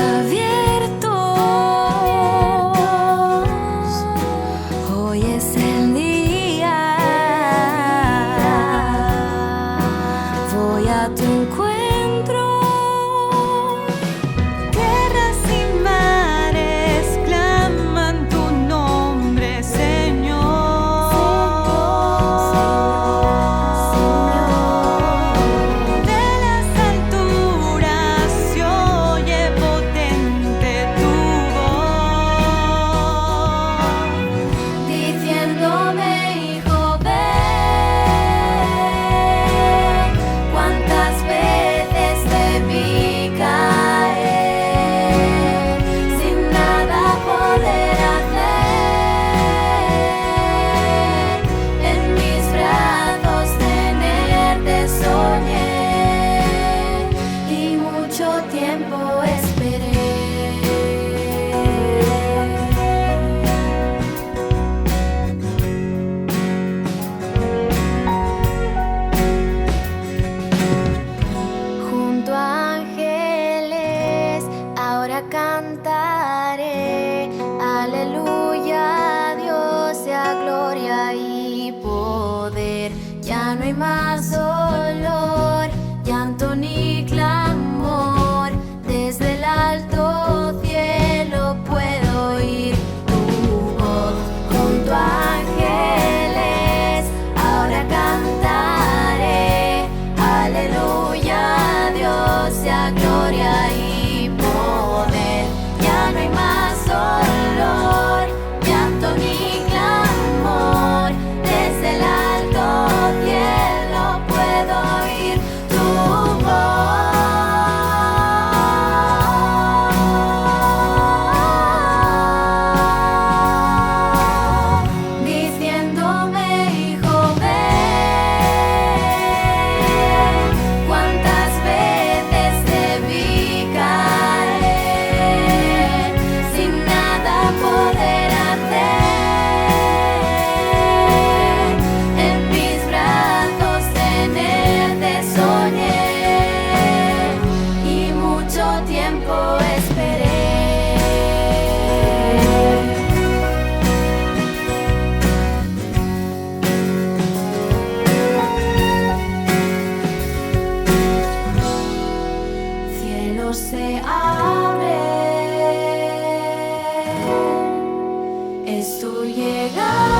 abiertos. Hoy es el día. Voy a tu encuentro. Tierras y mares claman tu nombre, Señor. De las alturas se oye potente tu voz, Diciéndome, hijo, ven. Cuántas veces te vi caer sin nada poder hacer. En mis brazos tenerte soñé y mucho tiempo esperé. Junto a ángeles ahora cantaré, aleluya, Dios sea gloria y poder. Ya no hay más dolor, llanto ni clamor, desde el alto cielo puedo oír tu voz. Junto a ángeles ahora cantaré, aleluya, Dios sea gloria y poder. Ya no hay más dolor, llanto ni clamor, desde el alto cielo puedo oír tu voz, diciéndome, hijo, ven. Cuántas veces te vi caer sin nada poder hacer. En mis brazos tenerte soñé y mucho tiempo esperé. Cielos se abren, es tu llegada.